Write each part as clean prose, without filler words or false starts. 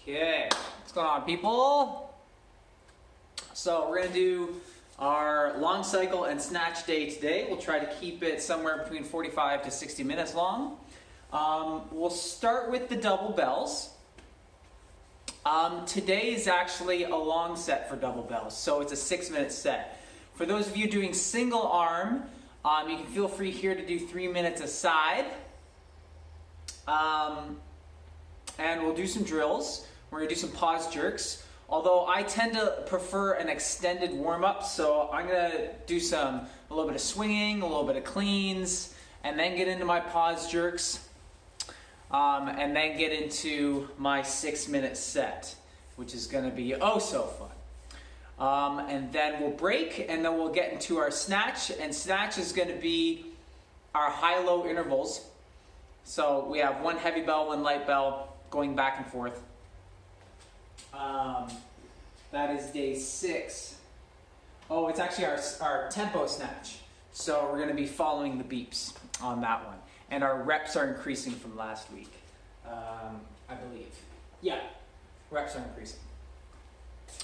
Okay, what's going on, people? So we're going to do our long cycle and snatch day today. We'll try to keep it somewhere between 45 to 60 minutes long. We'll start with the double bells. Today is actually a long set for double bells, so it's a 6-minute set. For those of you doing single arm, you can feel free here to do 3 minutes aside. And we'll do some drills. We're going to do some pause jerks. Although I tend to prefer an extended warm-up, so I'm going to do a little bit of swinging, a little bit of cleans, and then get into my pause jerks, and then get into my 6-minute set, which is going to be oh so fun. And then we'll break, and then we'll get into our snatch, and snatch is going to be our high-low intervals. So we have one heavy bell, one light bell, going back and forth. That is day 6. Oh, it's actually our tempo snatch. So we're going to be following the beeps on that one. And our reps are increasing from last week, I believe. Yeah, reps are increasing.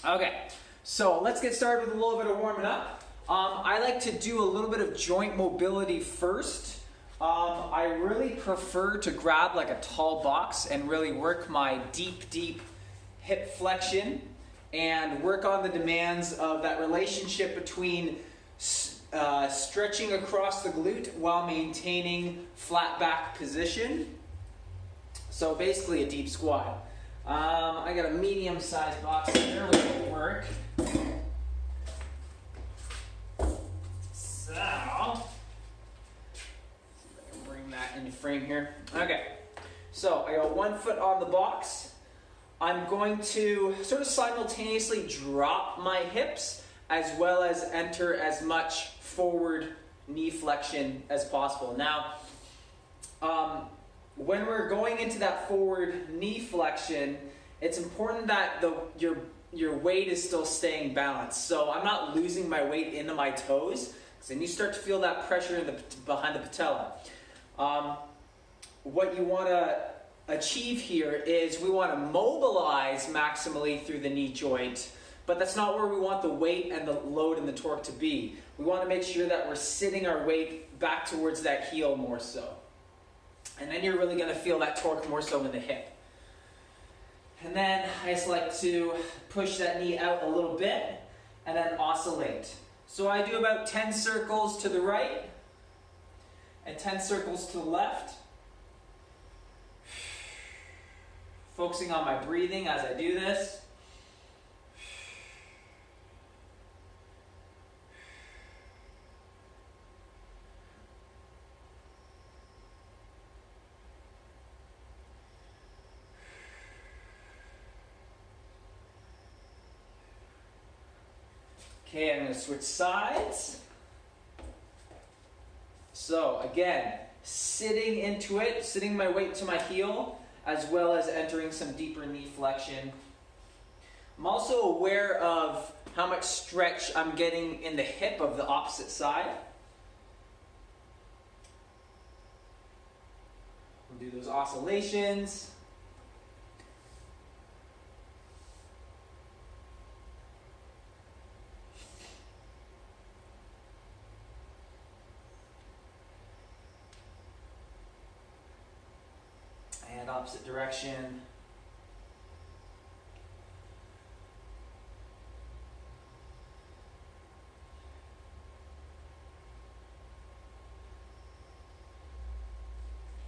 Okay, so let's get started with a little bit of warming up. I like to do a little bit of joint mobility first. I really prefer to grab like a tall box and really work my deep hip flexion and work on the demands of that relationship between stretching across the glute while maintaining flat back position. So basically a deep squat. I got a medium-sized box here, which will work. So in the frame here. Okay, so I got 1 foot on the box. I'm going to sort of simultaneously drop my hips as well as enter as much forward knee flexion as possible. Now, when we're going into that forward knee flexion, it's important that your weight is still staying balanced. So I'm not losing my weight into my toes, because then you start to feel that pressure behind the patella. What you want to achieve here is we want to mobilize maximally through the knee joint, but that's not where we want the weight and the load and the torque to be. We want to make sure that we're sitting our weight back towards that heel more so. And then you're really going to feel that torque more so in the hip. And then I just like to push that knee out a little bit and then oscillate. So I do about 10 circles to the right and 10 circles to the left. Focusing on my breathing as I do this. Okay, I'm going to switch sides. So again, sitting into it, sitting my weight to my heel, as well as entering some deeper knee flexion. I'm also aware of how much stretch I'm getting in the hip of the opposite side. We'll do those oscillations. And opposite direction.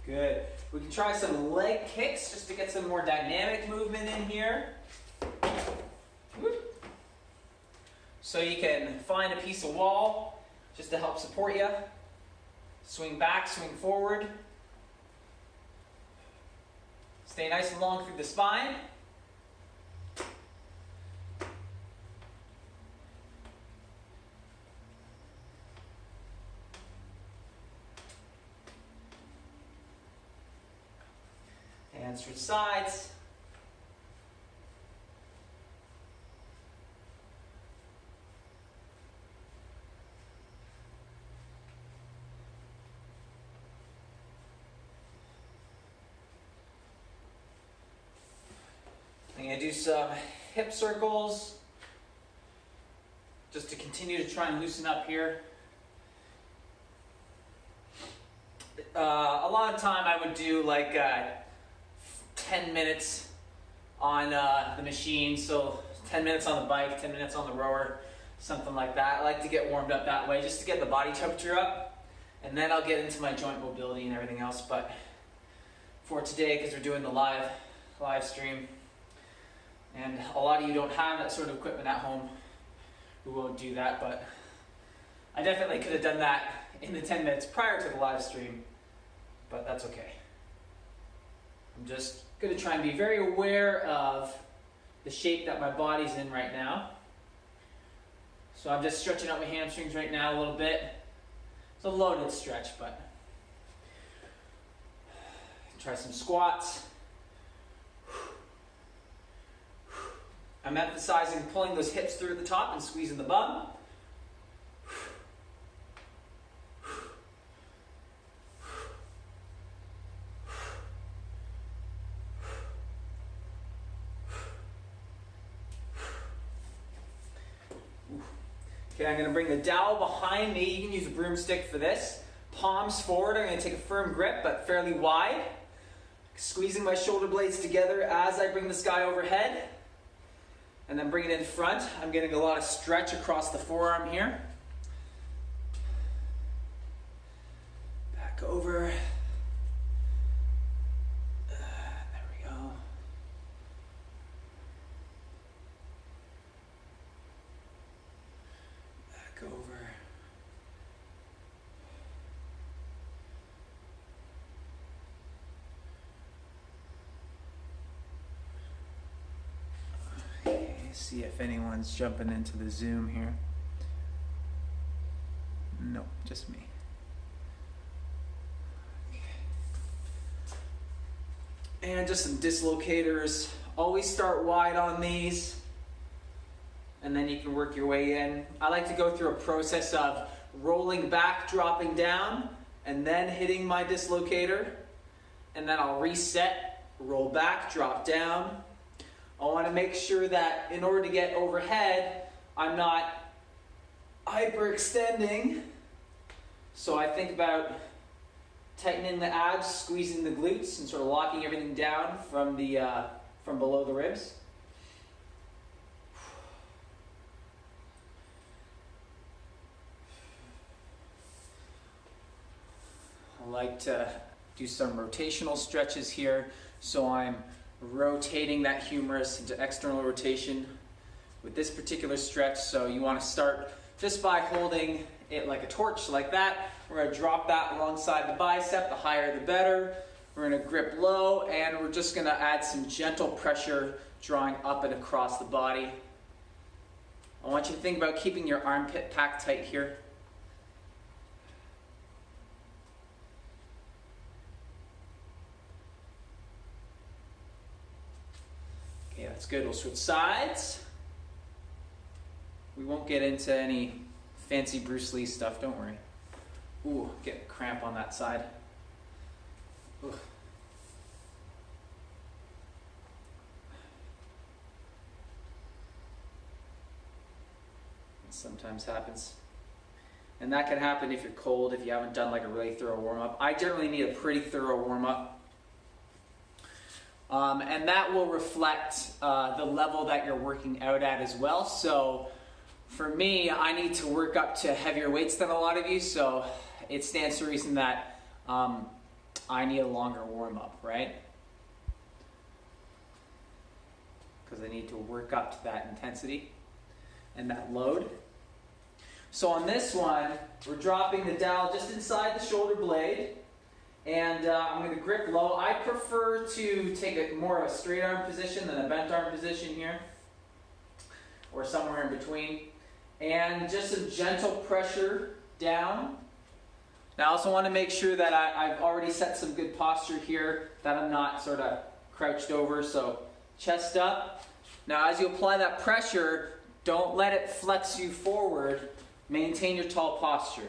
Good. We can try some leg kicks just to get some more dynamic movement in here. So you can find a piece of wall just to help support you. Swing back, swing forward. Stay nice and long through the spine. And switch sides. some hip circles just to continue to try and loosen up here. A lot of time I would do like 10 minutes on the machine, so 10 minutes on the bike, 10 minutes on the rower, something like that. I like to get warmed up that way just to get the body temperature up, and then I'll get into my joint mobility and everything else. But for today, because we're doing the live stream, and a lot of you don't have that sort of equipment at home, we won't do that, but I definitely could have done that in the 10 minutes prior to the live stream, but that's okay. I'm just going to try and be very aware of the shape that my body's in right now. So I'm just stretching out my hamstrings right now a little bit. It's a loaded stretch, but try some squats. I'm emphasizing pulling those hips through at the top and squeezing the bum. Okay, I'm going to bring the dowel behind me. You can use a broomstick for this. Palms forward. I'm going to take a firm grip, but fairly wide. Squeezing my shoulder blades together as I bring this guy overhead. And then bring it in front. I'm getting a lot of stretch across the forearm here. Back over. There we go. Back over. See if anyone's jumping into the Zoom here. No, just me. Okay. And just some dislocators. Always start wide on these, and then you can work your way in. I like to go through a process of rolling back, dropping down, and then hitting my dislocator. And then I'll reset, roll back, drop down. I want to make sure that in order to get overhead, I'm not hyperextending. So I think about tightening the abs, squeezing the glutes, and sort of locking everything down from below the ribs. I like to do some rotational stretches here, so I'm rotating that humerus into external rotation with this particular stretch. So you want to start just by holding it like a torch, like that. We're going to drop that alongside the bicep. The higher the better. We're going to grip low, and we're just going to add some gentle pressure drawing up and across the body. I want you to think about keeping your armpit packed tight here. Okay, that's good. We'll switch sides. We won't get into any fancy Bruce Lee stuff, don't worry. Ooh, get a cramp on that side. Ooh. It sometimes happens. And that can happen if you're cold, if you haven't done like a really thorough warm-up. I generally need a pretty thorough warm-up. And that will reflect the level that you're working out at as well. So for me, I need to work up to heavier weights than a lot of you, so it stands to reason that I need a longer warm-up, right? Because I need to work up to that intensity and that load. So on this one, we're dropping the dowel just inside the shoulder blade. And I'm going to grip low. I prefer to take a more of a straight arm position than a bent arm position here, or somewhere in between. And just some gentle pressure down. Now I also want to make sure that I've already set some good posture here, that I'm not sort of crouched over, so chest up. Now as you apply that pressure, don't let it flex you forward. Maintain your tall posture.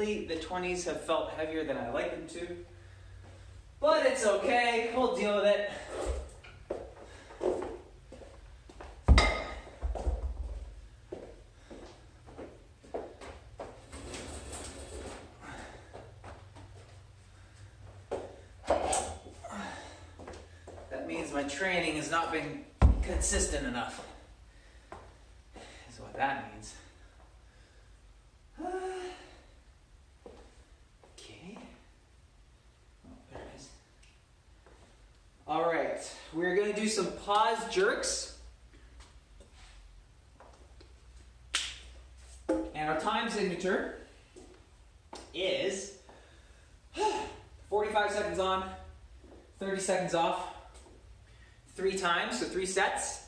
lately the 20s have felt heavier than I like them to. But it's okay, we'll deal with it. That means my training has not been consistent enough. Is what that means. Okay. Oh, there it is. All right, we're going to do some pause jerks. And our time signature is 45 seconds on, 30 seconds off, 3 times, so 3 sets.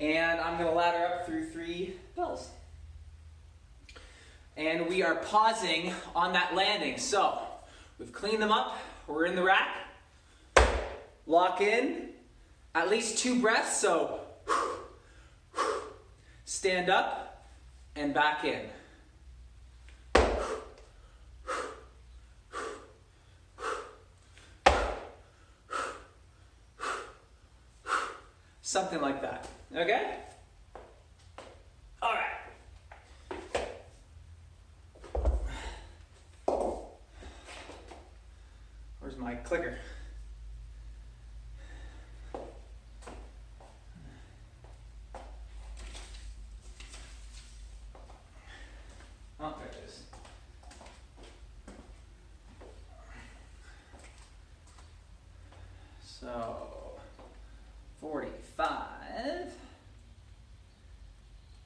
And I'm going to ladder up through 3 bells. And we are pausing on that landing. So we've cleaned them up, we're in the rack. Lock in, at least 2 breaths, so stand up and back in. Something like that, okay? All right. Where's my clicker? Oh, there it is. So, 45,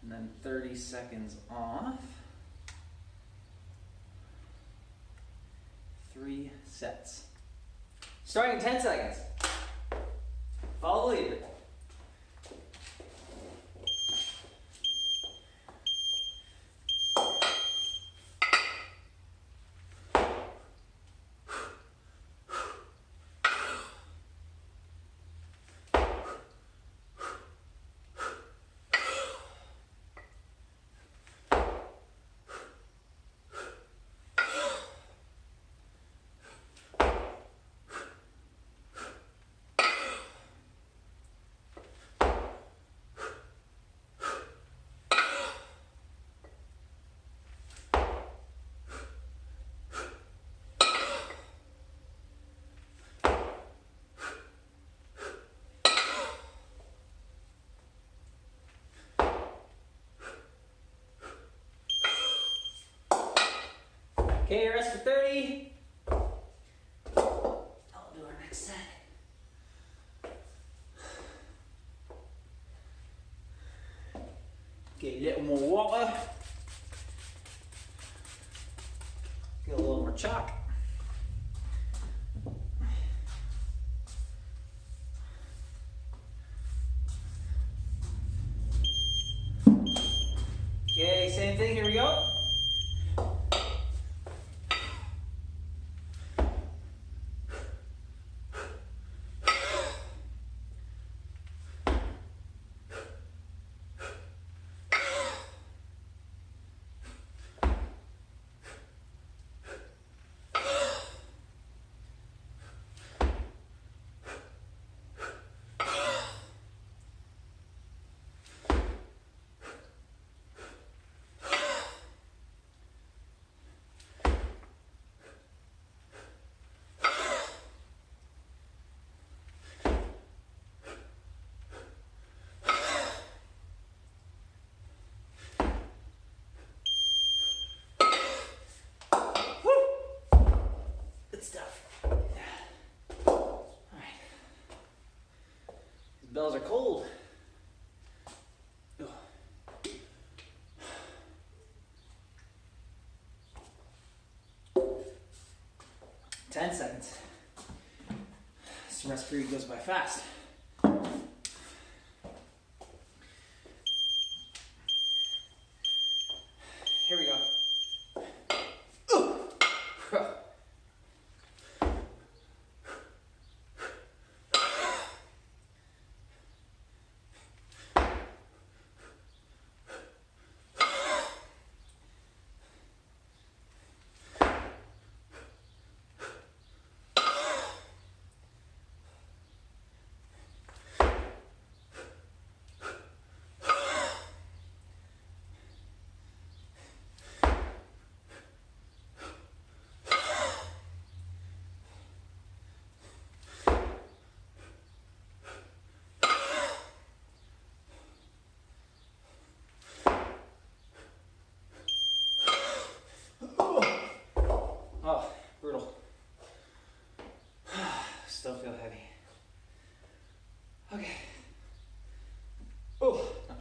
and then 30 seconds off, 3 sets. Starting in 10 seconds. Follow the leader. Okay, rest for 30. I'll do our next set. Get a little more water. Get a little more chalk. Okay, same thing, here we go. Bells are cold. Ugh. 10 seconds. This rest period goes by fast. Here we go.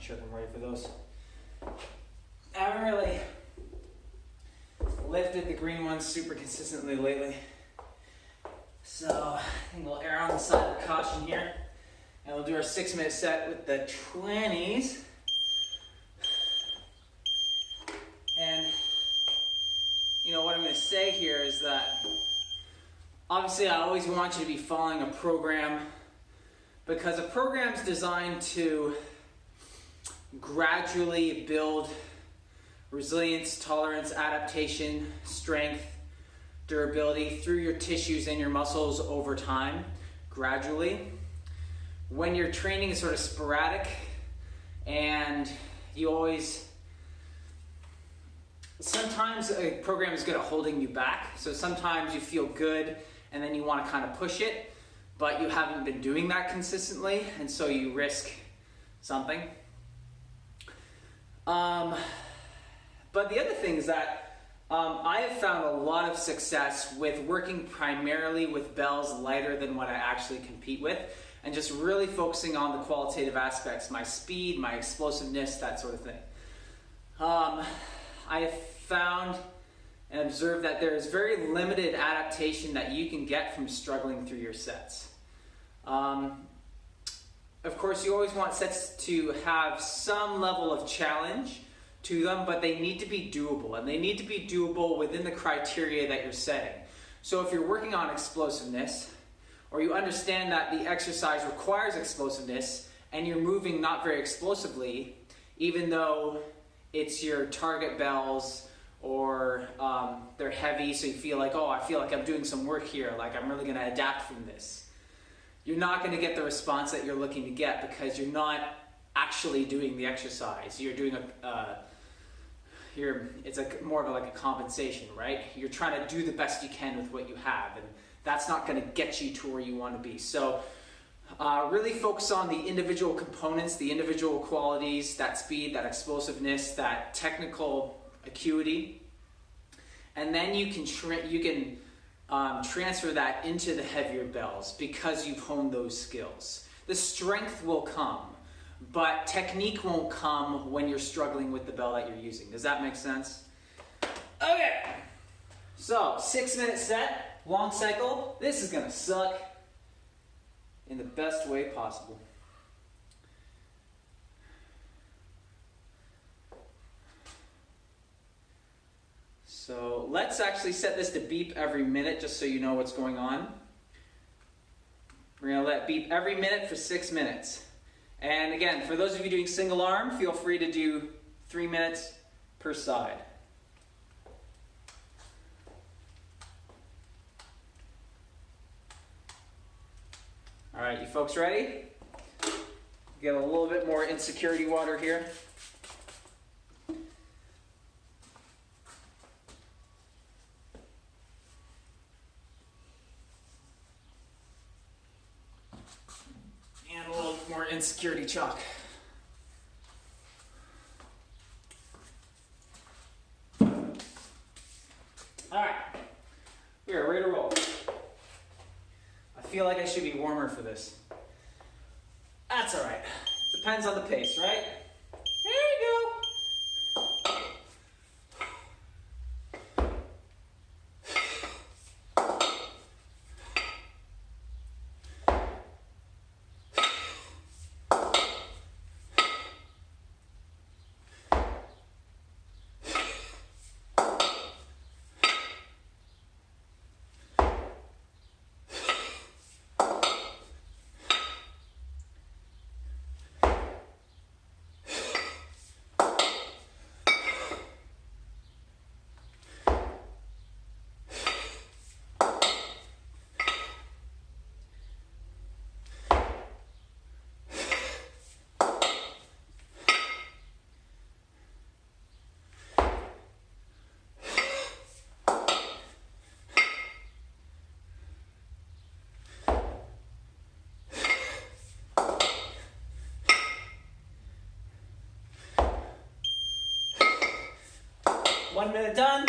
sure I'm ready for those. I haven't really lifted the green ones super consistently lately. So I think we'll err on the side of caution here. And we'll do our 6-minute set with the 20s. And you know what I'm going to say here is that obviously I always want you to be following a program, because a program's designed to gradually build resilience, tolerance, adaptation, strength, durability through your tissues and your muscles over time, gradually. When your training is sort of sporadic and you always, sometimes a program is good at holding you back. So sometimes you feel good and then you want to kind of push it, but you haven't been doing that consistently, and so you risk something. But the other thing is that I have found a lot of success with working primarily with bells lighter than what I actually compete with, and just really focusing on the qualitative aspects, my speed, my explosiveness, that sort of thing. I have found and observed that there is very limited adaptation that you can get from struggling through your sets. Of course, you always want sets to have some level of challenge to them, but they need to be doable, and they need to be doable within the criteria that you're setting. So if you're working on explosiveness, or you understand that the exercise requires explosiveness, and you're moving not very explosively, even though it's your target bells, or they're heavy, so you feel like, oh, I feel like I'm doing some work here, like I'm really going to adapt from this. You're not going to get the response that you're looking to get, because you're not actually doing the exercise. You're doing it's more of like a compensation, right? You're trying to do the best you can with what you have, and that's not going to get you to where you want to be. So really focus on the individual components, the individual qualities, that speed, that explosiveness, that technical acuity, and then you can transfer that into the heavier bells because you've honed those skills. The strength will come, but technique won't come when you're struggling with the bell that you're using. Does that make sense? Okay, so 6-minute set, long cycle. This is gonna suck in the best way possible. So let's actually set this to beep every minute, just so you know what's going on. We're gonna let beep every minute for 6 minutes. And again, for those of you doing single arm, feel free to do 3 minutes per side. All right, you folks ready? Get a little bit more insecurity water here. Insecurity chalk. All right, we are ready to roll. I feel like I should be warmer for this. That's all right. Depends on the pace, right? Here we go. One minute done.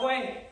halfway.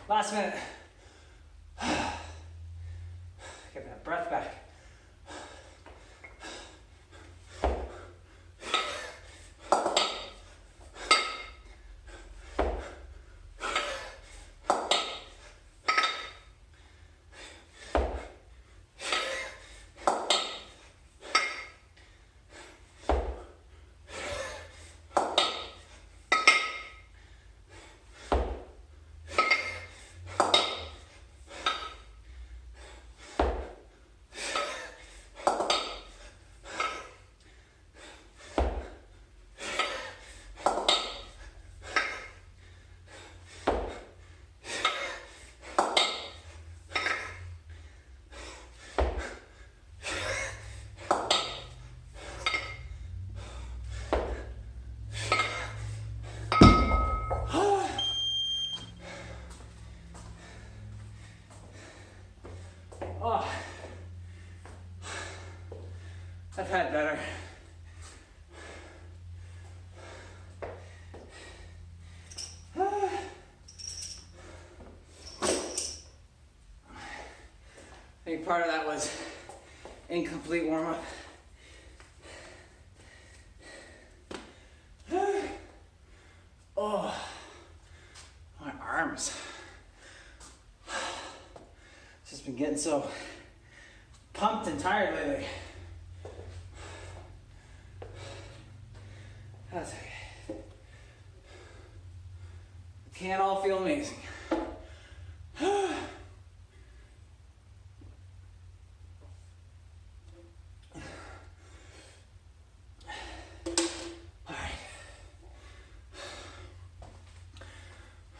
Last minute. Get that breath back. Oh, I've had better. I think part of that was incomplete warm-up. Oh, my arms. Just been getting so pumped and tired lately. That's okay. It can't all feel amazing.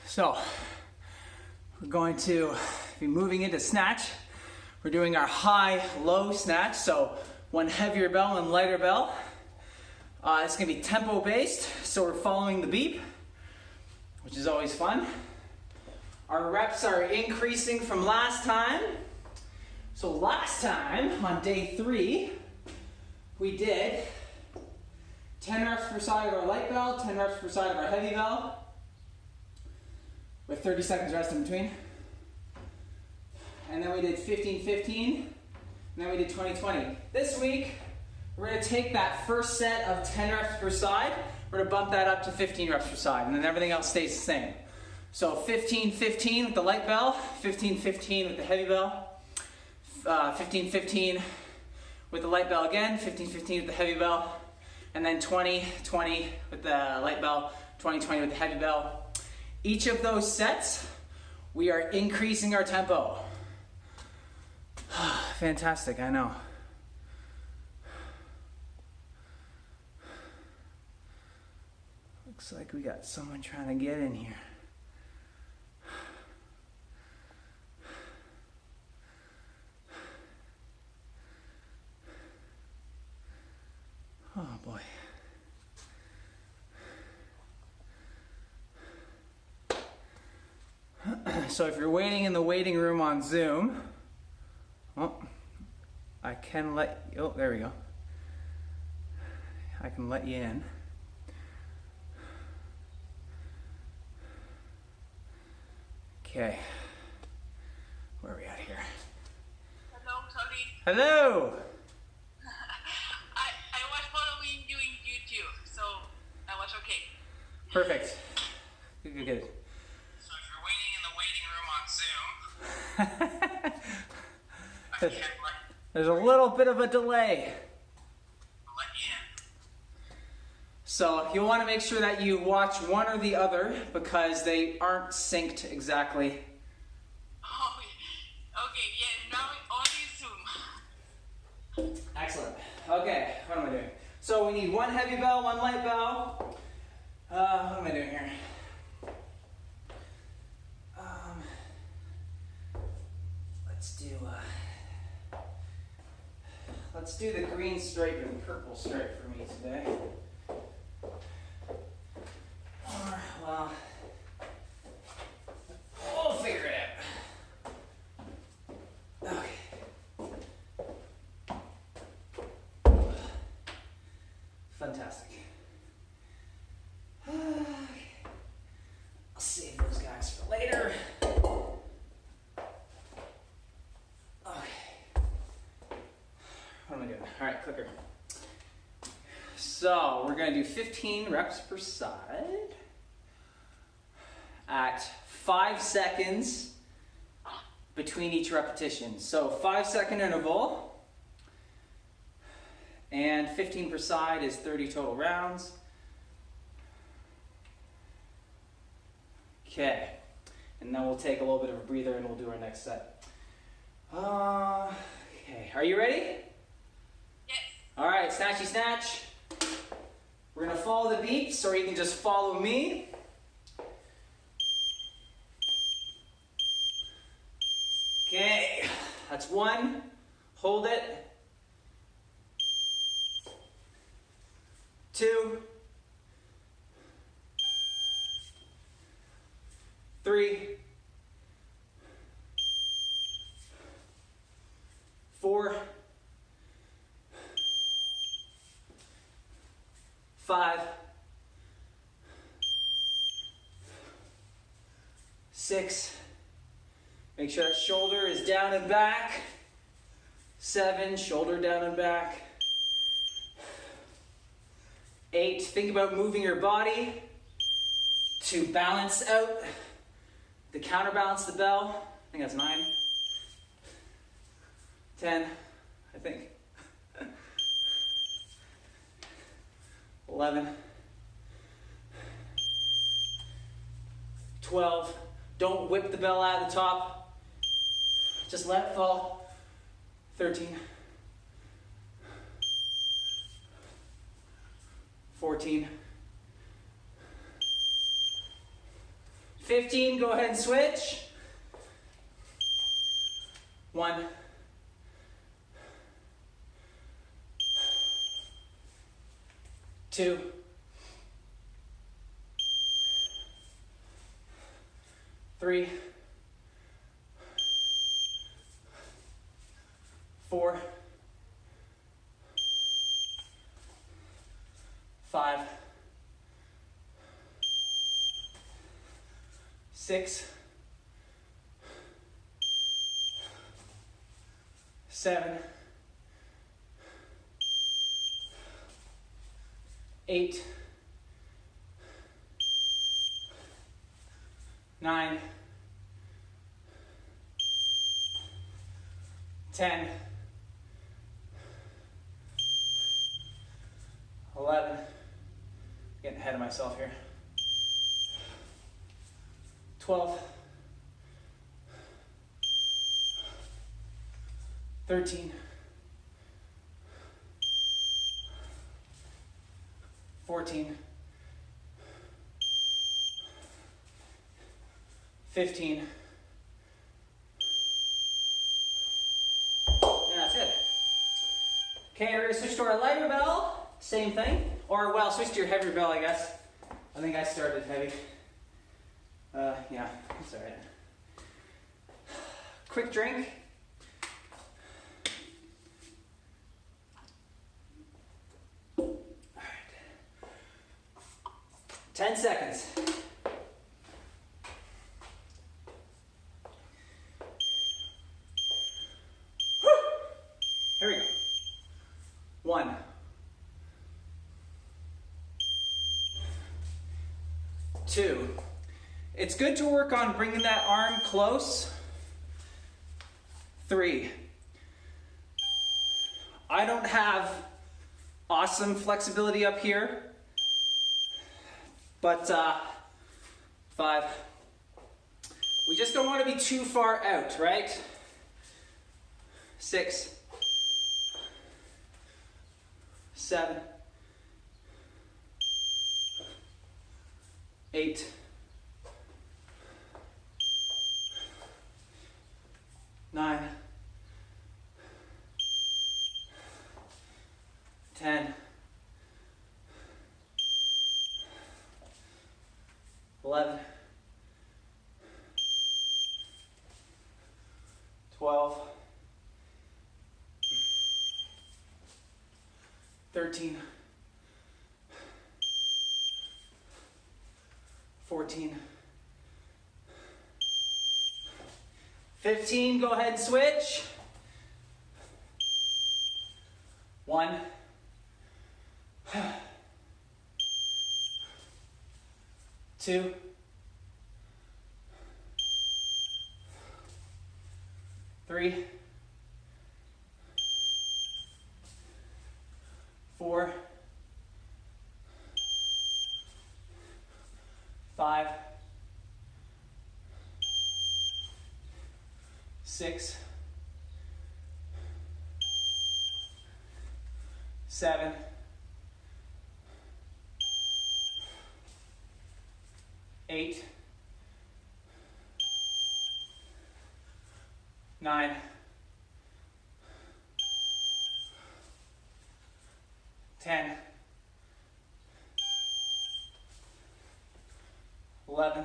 So, we're going to be moving into snatch. We're doing our high-low snatch, so one heavier bell and lighter bell. It's going to be tempo-based, so we're following the beep, which is always fun. Our reps are increasing from last time. So last time, on day 3, we did 10 reps per side of our light bell, 10 reps per side of our heavy bell, with 30 seconds rest in between. And then we did 15-15, and then we did 20-20. This week, we're gonna take that first set of 10 reps per side, we're gonna bump that up to 15 reps per side, and then everything else stays the same. So 15-15 with the light bell, 15-15 with the heavy bell, 15-15 with the light bell again, 15-15 with the heavy bell, and then 20-20 with the light bell, 20-20 with the heavy bell. Each of those sets, we are increasing our tempo. Fantastic, I know. Looks like we got someone trying to get in here. Oh boy. So if you're waiting in the waiting room on Zoom, oh, I can let you, oh, there we go. I can let you in. Okay, where are we at here? Hello, Cody. Hello! I was following you in YouTube, so I was okay. Perfect. Good, good, good. So if you're waiting in the waiting room on Zoom, I can't There's a little bit of a delay. let you in. So you'll want to make sure that you watch one or the other because they aren't synced exactly. Oh, okay, yeah, now only Zoom. Excellent. Okay, what am I doing? So we need one heavy bell, one light bell. What am I doing here? Let's do the green stripe and purple stripe for me today. Or, well, we'll figure it out. Okay. Fantastic. I'll save those guys for later. What am I doing? All right, clicker. So we're going to do 15 reps per side at 5 seconds between each repetition. So 5-second interval, and 15 per side is 30 total rounds. Okay, and then we'll take a little bit of a breather and we'll do our next set. Okay, are you ready? Yes. All right, snatchy snatch. We're gonna follow the beats, or you can just follow me. Okay, that's 1. Hold it. 2. 3. 4. 5. 6. Make sure that shoulder is down and back. 7, shoulder down and back. 8, think about moving your body to balance out, to counterbalance the bell. I think that's 9. 10, I think. 11. 12. Don't whip the bell out of the top. Just let it fall. 13. 14. 15, go ahead and switch. 1. 2. 3. 4. 5. 6. 7. 8. 9. 10. 11. Getting ahead of myself here. 12, 13, 14, 15, and that's it. Okay, we're gonna switch to our lighter bell, same thing. Or, well, switch to your heavier bell, I guess. I think I started heavy. Yeah, that's all right. Quick drink. All right. 10 seconds. Here we go. 1, 2. It's good to work on bringing that arm close. 3. I don't have awesome flexibility up here, but 5. We just don't want to be too far out, right? 6, 7, 8, 9, 10, 11, 12, 13, 14, 15, go ahead and switch. 1, 2, 3, 4, 5, 6, 7, 8, 9, 10, 11,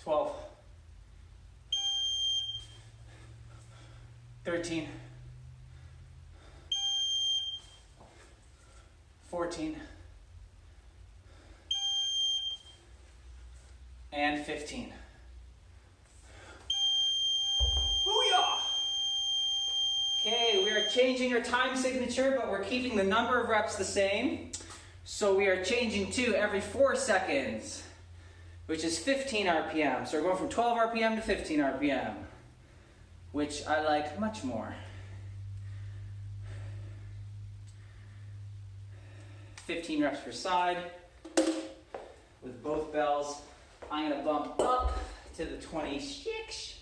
12, 13, 14, and 15. Booyah! Okay, we are changing our time signature, but we're keeping the number of reps the same. So we are changing to every 4 seconds, which is 15 RPM. So we're going from 12 RPM to 15 RPM, which I like much more. 15 reps per side with both bells. I'm gonna bump up to the 26.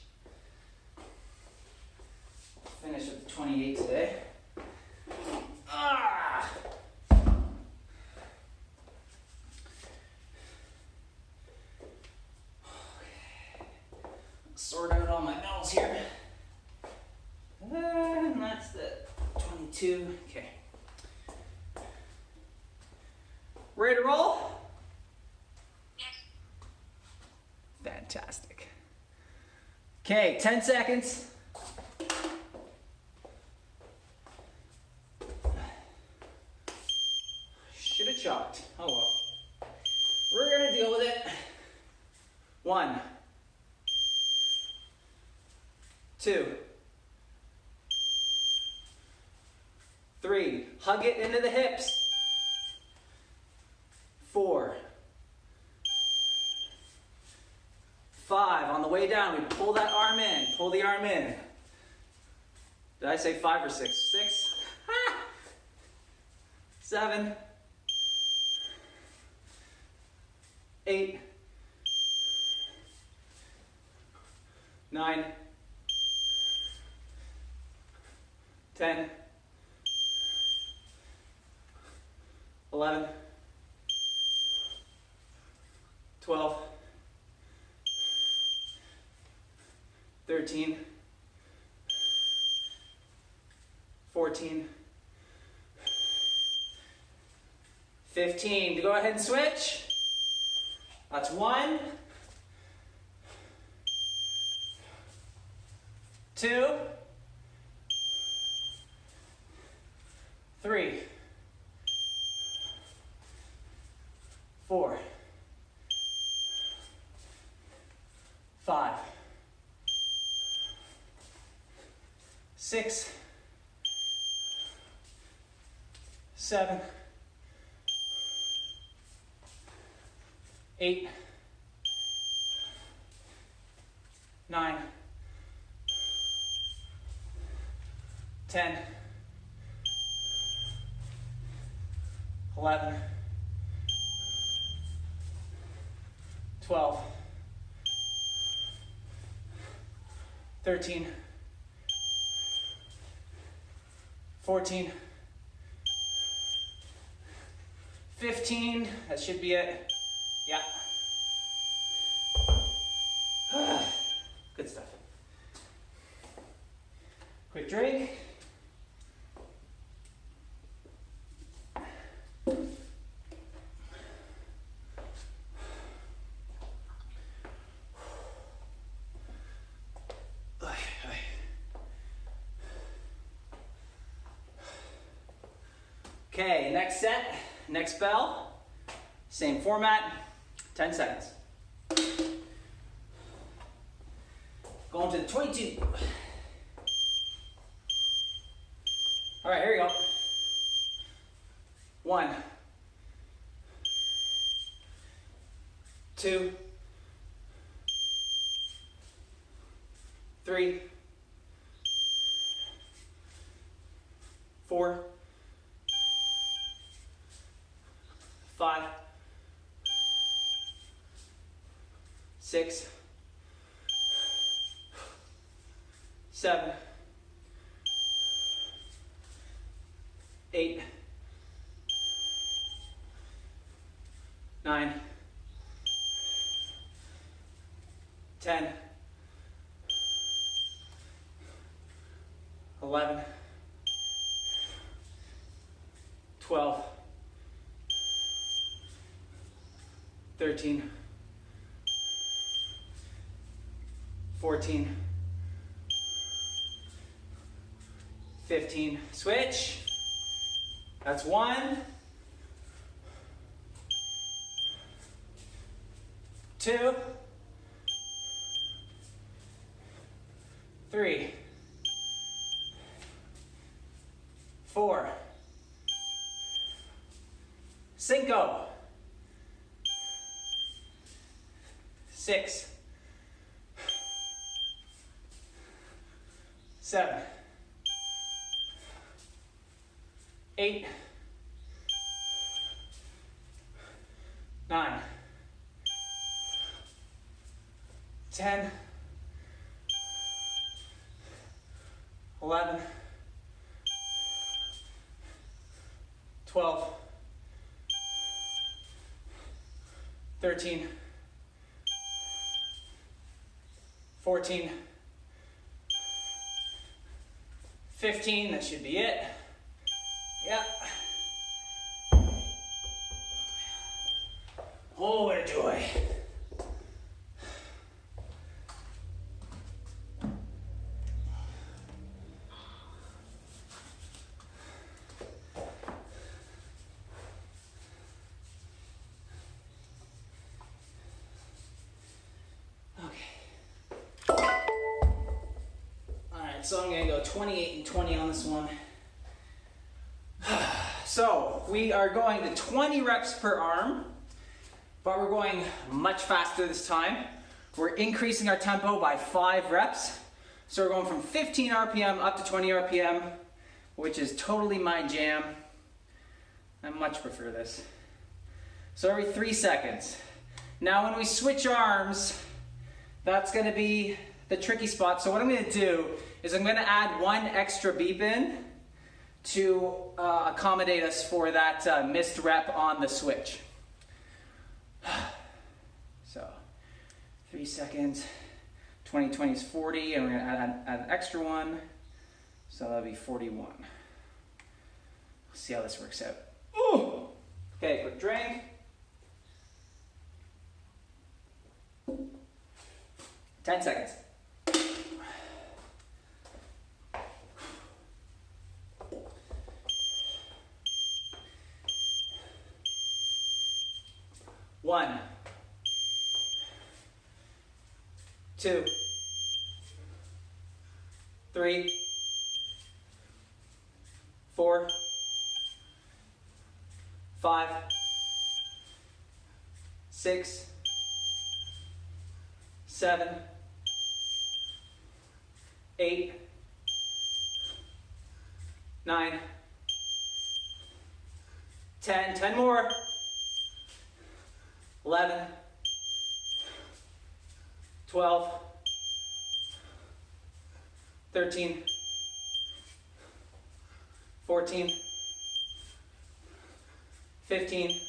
Finish with the 28 today. Ah! Sort out all my bells here. And that's the 22. Okay. Ready to roll? Yes. Fantastic. Okay, 10 seconds. Should have chalked. Oh well. We're gonna deal with it. 1, 2, 3. Hug it into the hips. 4, 5. On the way down, we pull that arm in. Pull the arm in. Did I say 5 or 6? 6. 7. 8, 9, 10, 11, 12, 13, 14, 15. Go ahead and switch. That's 1, 2, 3, 4, 5, 6, 7, 8, 9, 10, 11, 12, 13, 14, 15, that should be it. Yeah. Good stuff. Quick drink. Okay, next set, next bell, same format, 10 seconds. Going to the 22. All right, here we go. 1, 2, 3, 4, 5, 6, 7, 8, 9, 10, 11, 12, 13, 14, 15, switch. That's 1, 2, 3, 4, 5, 6, 7, 8, 9, 10, 11, 12, 13, 14, 15, that should be it. Yep. Oh, what a joy. So I'm going to go 28 and 20 on this one. So we are going to 20 reps per arm, but we're going much faster this time. We're increasing our tempo by 5 reps. So we're going from 15 RPM up to 20 RPM, which is totally my jam. I much prefer this. So every 3 seconds, Now when we switch arms, that's going to be the tricky spot. So what I'm going to do is I'm going to add one extra beep in to accommodate us for that missed rep on the switch. So 3 seconds, 20 is 40, and we're going to add an extra one. So that'll be 41. Let's see how this works out. Ooh. Okay, quick drink. 10 seconds. One, 2, 3, 4, 5, 6, 7, 8, 9, 10, 10 more, 11, 12, 13, 14, 15,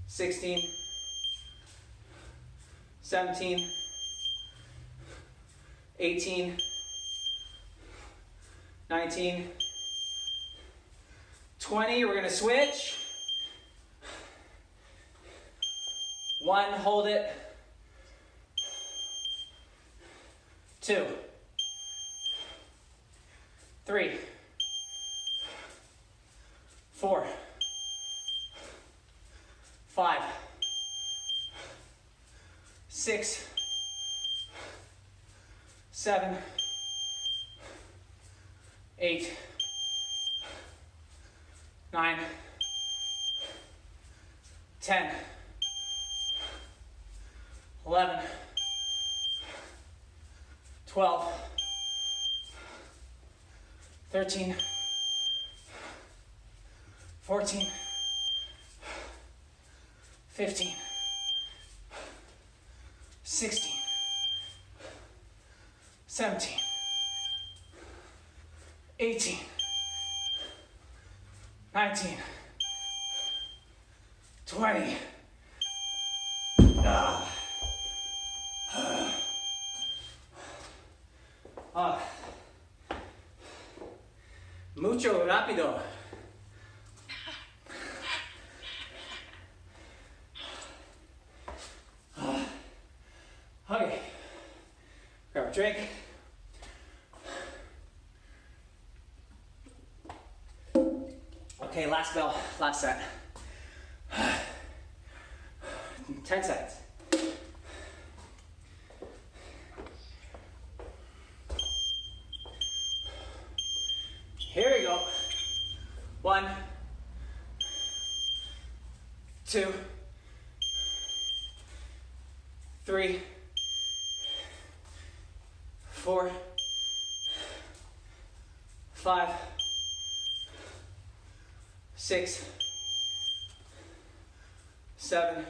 16, 17, 18, 19, 20. We're going to switch. 1, hold it. 2, 3, 4, 5, 6, 7, 8, 9, 10, 11, 12, 13, 14, 15, 16, 17, 18, 19, 20. Mucho rápido. Okay, grab a drink. Okay, last bell, last set. 10 seconds. Here we go. 1, 2, 3, 4, 5, 6, 7,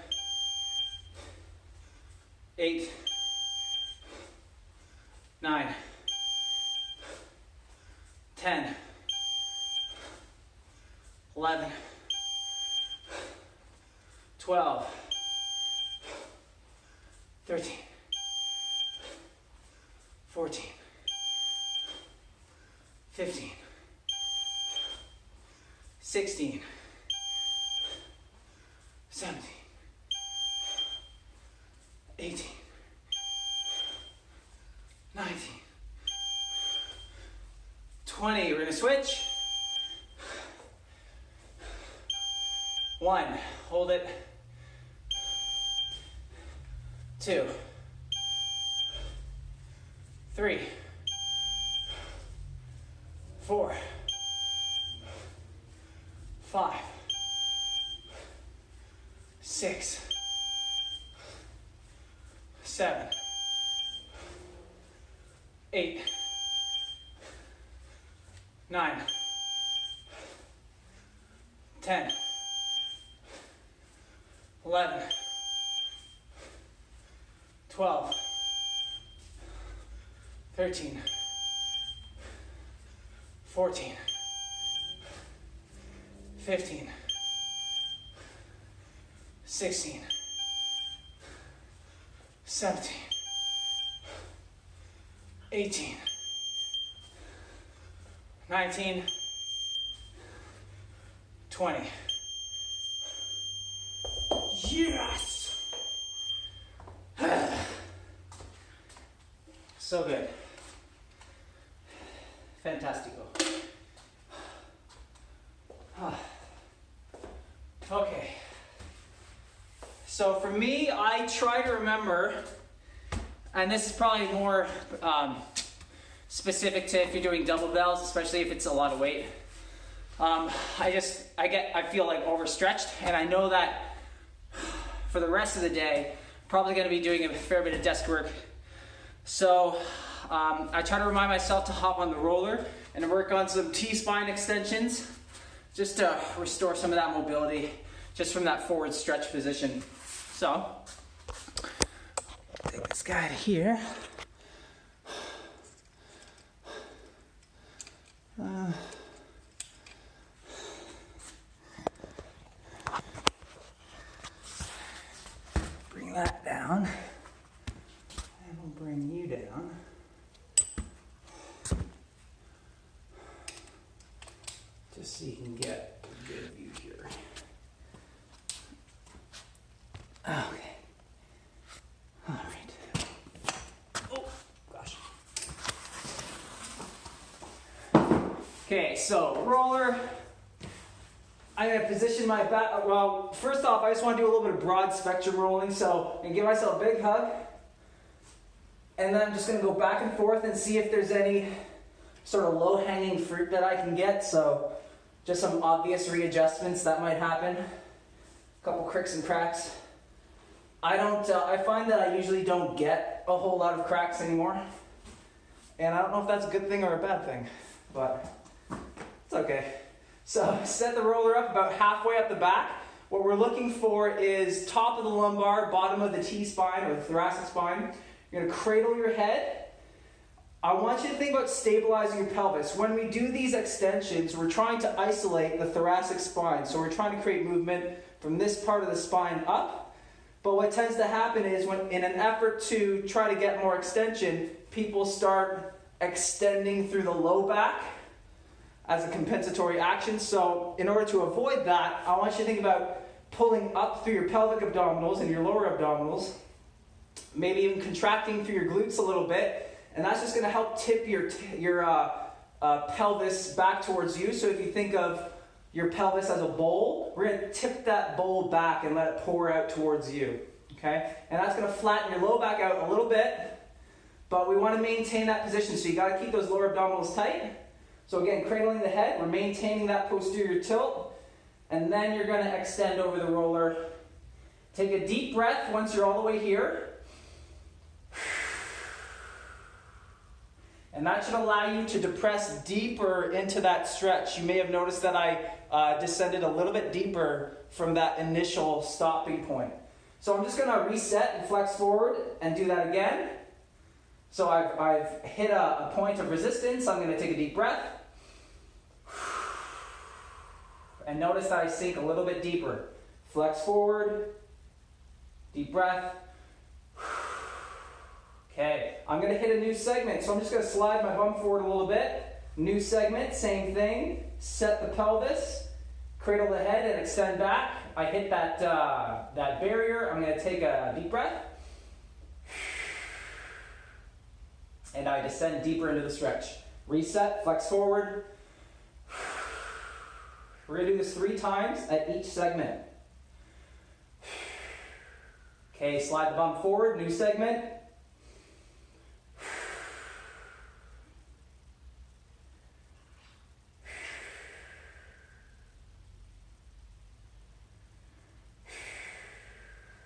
8, 9, 10, 11, 12, 13, 14, 15, 16, 17, 18, 19, 20. We're going to switch. 1, hold it. 2, 3, 4, 5, 6, 7, 8, 9, 10, 11, 12, 13, 14, 15, 16, 17, 18, 19, 20. Yes! So good. Fantastico. Okay. So for me, I try to remember, and this is probably more specific to if you're doing double bells, especially if it's a lot of weight. I feel like overstretched, and I know that for the rest of the day, probably going to be doing a fair bit of desk work. So I try to remind myself to hop on the roller and work on some T-spine extensions, just to restore some of that mobility, just from that forward stretch position. So, take this guy to here. Bring that down, and we'll bring you down. Just so you can get a good view here. Okay. All right. Oh, gosh. Okay, so roller. I'm going to position my back. Well, first off, I just want to do a little bit of broad spectrum rolling. So I'm going to give myself a big hug. And then I'm just going to go back and forth and see if there's any sort of low-hanging fruit that I can get. So just some obvious readjustments that might happen. A couple cricks and cracks. I find that I usually don't get a whole lot of cracks anymore. And I don't know if that's a good thing or a bad thing, but it's okay. So set the roller up about halfway up the back. What we're looking for is top of the lumbar, bottom of the T-spine or the thoracic spine. You're going to cradle your head. I want you to think about stabilizing your pelvis. When we do these extensions, we're trying to isolate the thoracic spine. So we're trying to create movement from this part of the spine up. But what tends to happen is when, in an effort to try to get more extension, people start extending through the low back as a compensatory action. So in order to avoid that, I want you to think about pulling up through your pelvic abdominals and your lower abdominals, maybe even contracting through your glutes a little bit, and that's just going to help tip your pelvis back towards you. So if you think of your pelvis as a bowl, we're going to tip that bowl back and let it pour out towards you, okay? And that's going to flatten your low back out a little bit, but we want to maintain that position, so you got to keep those lower abdominals tight. So again, cradling the head, we're maintaining that posterior tilt, and then you're going to extend over the roller. Take a deep breath once you're all the way here. And that should allow you to depress deeper into that stretch. You may have noticed that I descended a little bit deeper from that initial stopping point. So I'm just going to reset and flex forward and do that again. So I've hit a point of resistance. I'm going to take a deep breath. And notice that I sink a little bit deeper. Flex forward. Deep breath. Okay, I'm going to hit a new segment. So I'm just going to slide my bum forward a little bit. New segment, same thing. Set the pelvis. Cradle the head and extend back. I hit that barrier. I'm going to take a deep breath. And I descend deeper into the stretch. Reset, flex forward. We're going to do this 3 times at each segment. Okay, slide the bum forward, new segment.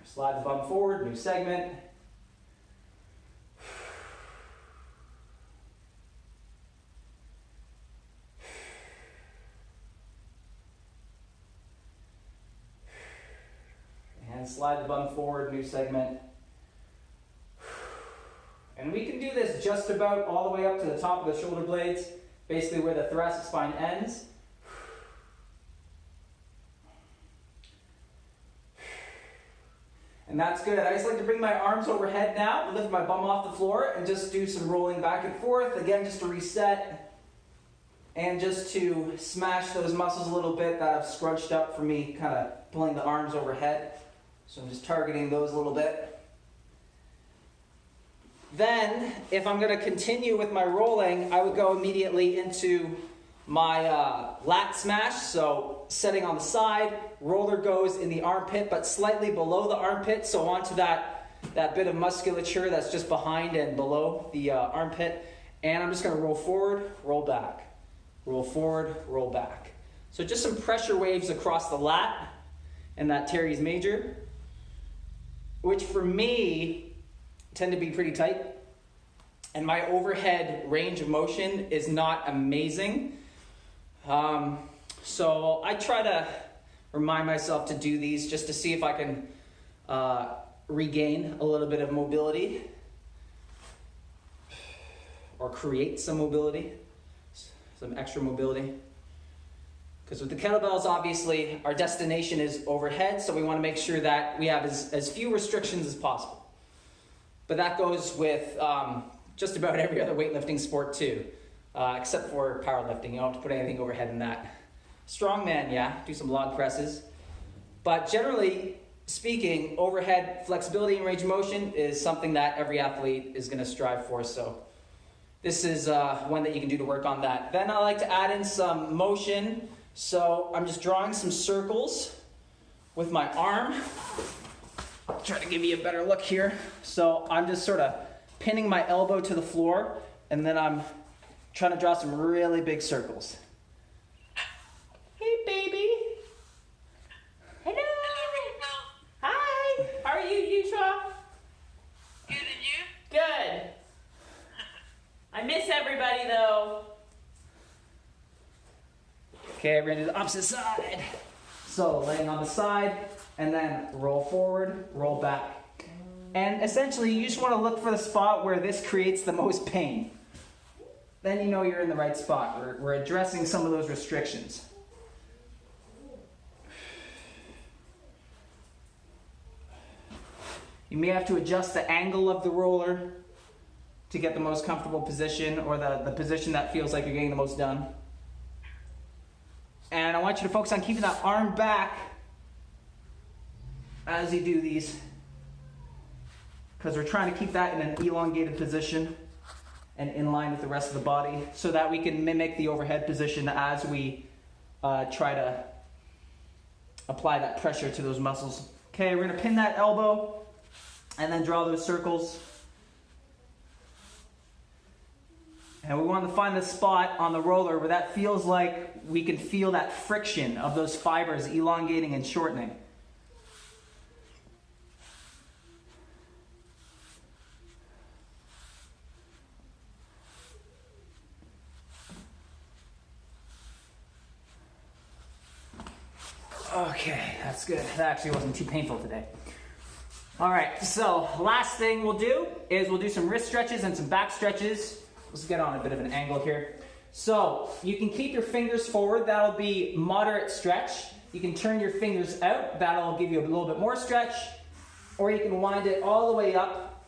Slide the bum forward, new segment. and slide the bum forward, new segment. And we can do this just about all the way up to the top of the shoulder blades, basically where the thoracic spine ends. And that's good. I just like to bring my arms overhead now, lift my bum off the floor, and just do some rolling back and forth. Again, just to reset, and just to smash those muscles a little bit that have scrunched up for me, kind of pulling the arms overhead. So I'm just targeting those a little bit. Then, if I'm going to continue with my rolling, I would go immediately into my lat smash. So setting on the side, roller goes in the armpit, but slightly below the armpit. So onto that bit of musculature that's just behind and below the armpit. And I'm just going to roll forward, roll back. Roll forward, roll back. So just some pressure waves across the lat and that teres major, which for me tend to be pretty tight. And my overhead range of motion is not amazing. So I try to remind myself to do these just to see if I can regain a little bit of mobility or create some mobility, some extra mobility. Because with the kettlebells, obviously, our destination is overhead, so we want to make sure that we have as few restrictions as possible. But that goes with just about every other weightlifting sport too, except for powerlifting. You don't have to put anything overhead in that. Strongman, yeah, do some log presses. But generally speaking, overhead flexibility and range of motion is something that every athlete is going to strive for. So this is one that you can do to work on that. Then I like to add in some motion. So I'm just drawing some circles with my arm. I'll try to give you a better look here. So I'm just sort of pinning my elbow to the floor, and then I'm trying to draw some really big circles. Hey, baby. Hello. Hello, Rachel. Hi. How are you, Yusha? Good, and you? Good. I miss everybody though. Okay, we're gonna do the opposite side. So laying on the side, and then roll forward, roll back. And essentially, you just want to look for the spot where this creates the most pain. Then you know you're in the right spot. We're addressing some of those restrictions. You may have to adjust the angle of the roller to get the most comfortable position, or the position that feels like you're getting the most done. And I want you to focus on keeping that arm back as you do these, because we're trying to keep that in an elongated position and in line with the rest of the body, so that we can mimic the overhead position as we try to apply that pressure to those muscles. Okay, we're going to pin that elbow and then draw those circles. And we want to find the spot on the roller where that feels like we can feel that friction of those fibers elongating and shortening. Okay, that's good. That actually wasn't too painful today. All right, so last thing we'll do is we'll do some wrist stretches and some back stretches. Let's get on a bit of an angle here. So you can keep your fingers forward. That'll be moderate stretch. You can turn your fingers out. That'll give you a little bit more stretch. Or you can wind it all the way up,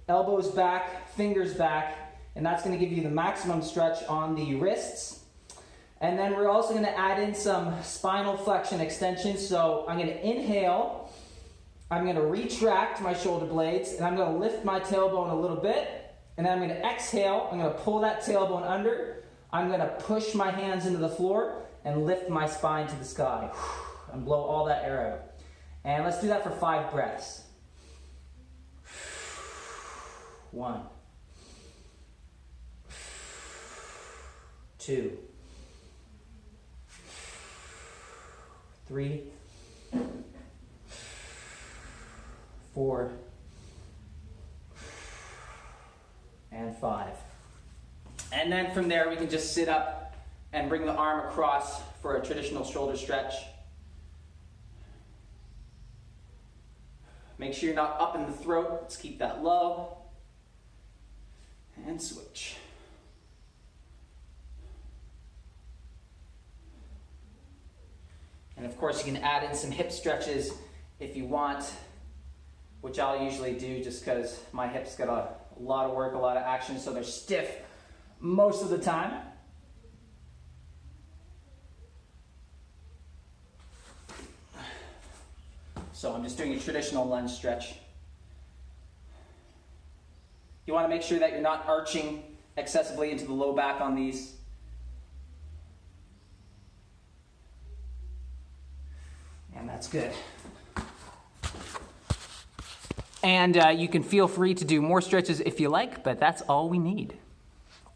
elbows back, fingers back, and that's going to give you the maximum stretch on the wrists. And then we're also going to add in some spinal flexion extension. So I'm going to inhale, I'm going to retract my shoulder blades, and I'm going to lift my tailbone a little bit. And then I'm going to exhale, I'm going to pull that tailbone under, I'm going to push my hands into the floor and lift my spine to the sky. And blow all that air out. And let's do that for 5 breaths. 1, 2, 3, 4, and 5. And then from there we can just sit up and bring the arm across for a traditional shoulder stretch. Make sure you're not up in the throat. Let's keep that low. And switch. And of course, you can add in some hip stretches if you want, which I'll usually do just because my hips got a lot of work, a lot of action, so they're stiff most of the time. So I'm just doing a traditional lunge stretch. You want to make sure that you're not arching excessively into the low back on these. And that's good. And you can feel free to do more stretches if you like, but that's all we need.